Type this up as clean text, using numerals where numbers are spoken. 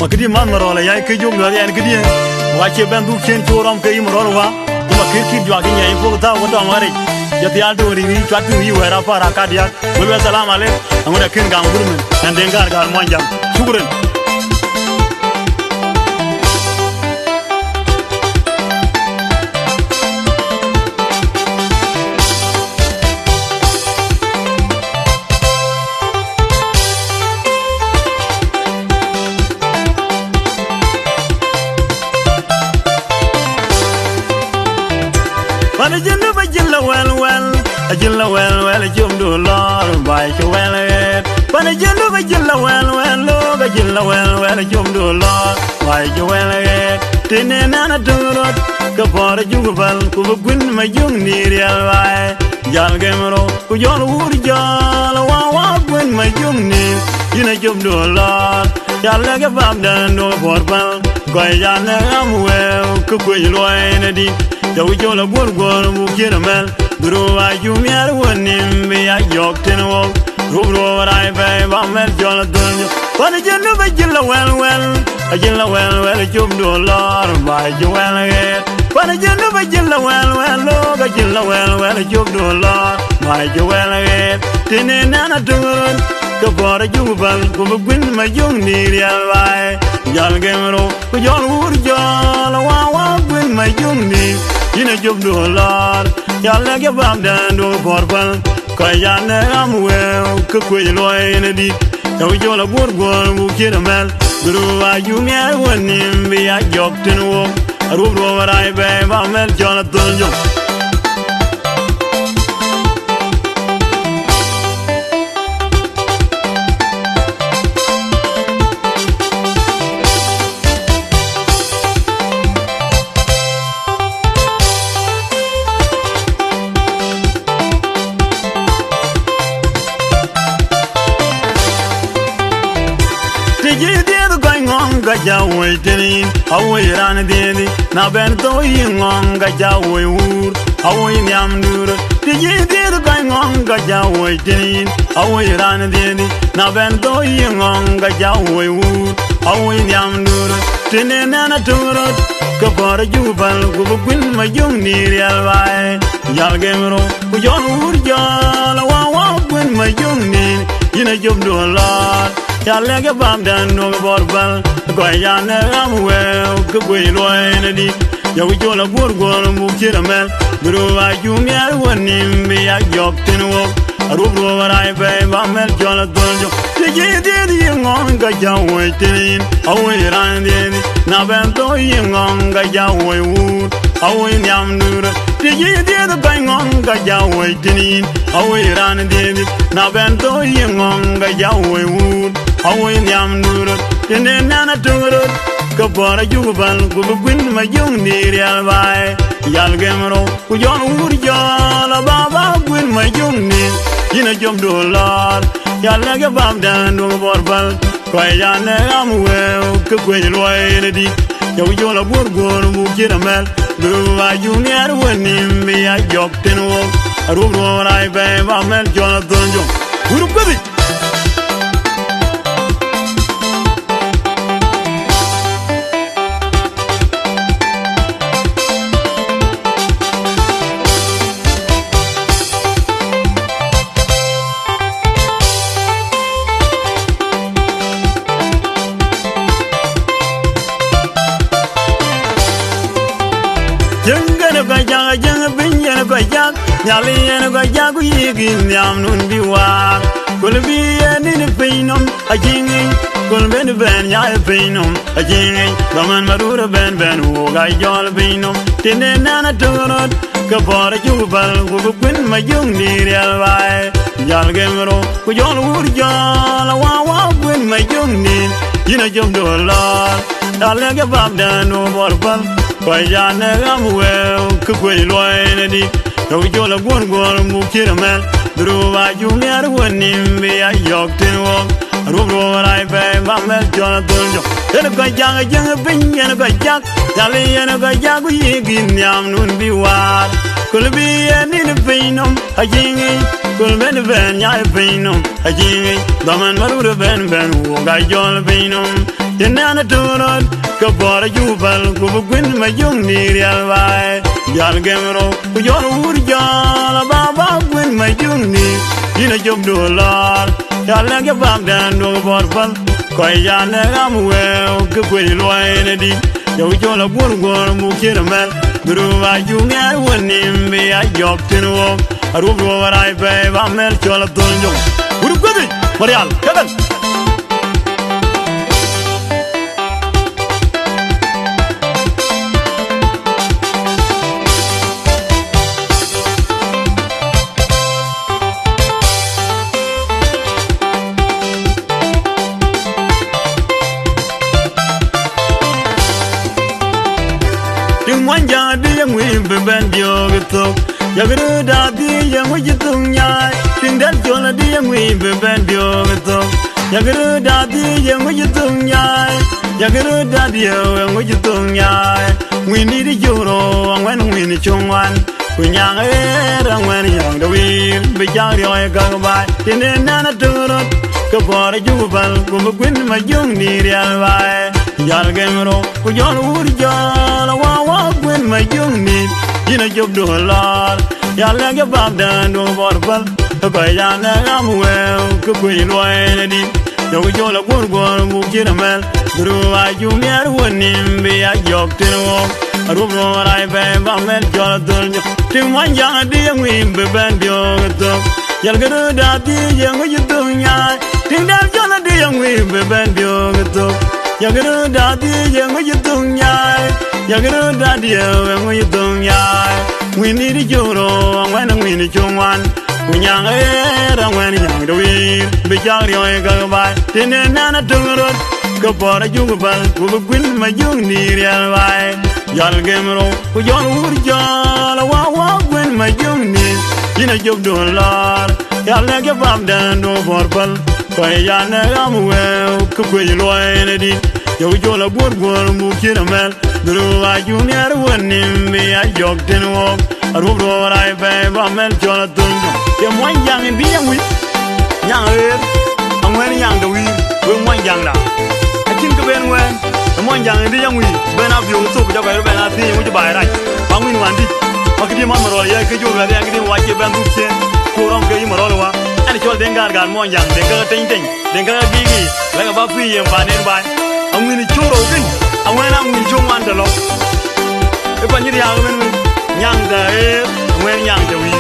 ma kidi man marola ya ke jog lo ya kidi wa che ben du chen choram ke imrol wa ma ke ki jwa ke nyai fo ta wa to mare ya ti aldo ri ni chatu yi wa ra para ka dia wa salam ale amuna ken ga ngurmen nan dengar gar monjam shukran Bana jinna ba jilla well jum do lor bai cho well bana jinna ba jilla well jum do lor bai cho well tine nana durot ka por jubal ku gun ma jung ni real bai jal gemro ku jol wur jal wa gun ma jung ni ina jum do lor jal ga bam dan do por bal ko ya na amwe ku ku loy na di Yo yo la gor mu kira mel Bro wa jumiar wonim be ya yok tin wo Rubro rai be ba mel jola dunyo Bana jinnu ba jilla well jum do lor ba ju well Bana jinnu ba jilla lo ga jilla well jum do lor ba ju well Tine nana dungun ka bora jubal ku gun ma jung ni real bai Jal gemro ku jol wur jol wa gun ma jung ni Yine jub do lor Yalla ge bam dan do borbal Ko yanne am wew Ke kwe loy ne di Yaw jola gor mu kira mel Guru wa yumiar wanim Bi ya jok tin wo Rub ro warai be ba mel jola tunjum Gajaway tinin, away ran dini, na ben to yingong gajaway wur, away nyam dur, tiji dir gangong gajaway tinin, away ran dini, na ben to yingong gajaway wur, away nyam dur, tinin na turut, kapor jubal gubun ma jung ni real bai, yal gemro, ujon wur jal wa gun ma jung ni, yina jum do lor. Yalla ge bam dan no borbal ko yana amwe ko boy loy di yaw jola gor mu kira mel bro wa jumiar wonim bi ya jok tin wo rubro warai be ba mel jola donjo tiji di ngong ga jawoy tin awoy ran di na ben to ngong ga jawoy wur awoy nyam nur tiji di ga ngong ga jawoy tin awoy ran di na ben to ngong ga jawoy wur Awoy nyam nurut, tene nana tungurut Ka bora jubal, gubugun ma jung ni real bai Yal gemro, ku jon ur jala baba gun ma jung ni Yina jom do lor, yal nage bab dan do borbal Kwa yane amwew, ka kwenye loy ne di Yaw jola gor mu kira mel Duru wa junior wanim bi ya jok tin wo Rubro rai bay ba mel jona donjong Urup gabi Jang binyan ko jak nyali en ko jak yigin nyam nun biwar kul bi en ni peinom ajingi kul ben ya peinom ajingi daman marura ben wo ga jol peinom tine nana turot ka bor jubal ku kun ma jung ni real bai jal gemro ku jol wur jol wa kun ma jung ni yina jom do lor dale ga bab dan no borbal Kwa yana amwe ku kwe loy ne di Yaw jola gor mu kira mel Duru wa jumiar wonim bi ya yok tin wo Rubro warai be ba mel jola donjo Yena ko jang bin yena ko jak Yali yena ko jak yigin nyam nun bi war Kul bi yeni ni peinom ajingi Kul ben ya peinom ajingi Daman marura ben wo ga jola peinom Yenana turut kabora jubal kubugwin mayung ni real vai Yal gemro kujon urjal baba gwin mayung ni Ina job dolar Yal lege bagdan do borbal Koy yane amwel kubwin loine di Yo jola burgor mukira mel Duruwa junga wanim be a job tinwo Arubu warai be ba mel chola tunjong Uru kwedi Marial kadan Wanja di yang win beben diogeto Yagru da di yang wijitung nyai Tinggal jola di yang win beben diogeto Yagru da di yang wijitung nyai Yagru da di yang wijitung nyai Wini di juro wen wini chungwan Kunyang wen yang da win Bijang rioy kagabay Tine nana turut Kabora jubal Kumbukwin majung ni real bay Yal gemro kujon urjal Wawa gwin majung ni Yina job dolar Yal lege bagdan do borbal Bayana amwel Kukwin loine di Yogu jola gurgor mukira mel Duruwa jumiar wanim Biya jok tinwo Arubro warai bay bamel jola dulnyo Timwanjang di yang wim beben diogeto Yal gadu da di yang wijitung nyai Tinggal jola di yang wim beben diogeto Yagru da di yang wijitung nyai Yagru da di yang wijitung nyai Wini di juro wen wini chungwan Kunyang wen yang da wir Bijang rioy kagabay Tine nana turut Kapora jugubal Kubugwin majung ni real bay Yal gemro kujon urjal Wawa gwin majung ni Yina job dolar Yal lege bagdan do borbal Koy yane amwel Kukwin loine di Yogu jola gurgor mukira mel Duruwa junior wanim Biya jok tinwo Arubro warai bay bamel jola tunjo Ke mwanjang di yang wi Nyang er Angwen yang da wi We mwanjang da Akin ke ben wen Mwanjang di yang wi Ben abyo utuk Jaga ben ati yang uji bay rai Bangwin wandi Makidi man marol ya ke joga Yang di wajib ben dukchen Kurang ke yi marol wa Ani chol dengar gan mwanjang Dengar ting ting Dengar gigi Lega bapi yang panen bay Angwini choro bin Angwena angwini chongwan da lo Epa nyiri ya men nyang da angwen nyang da wi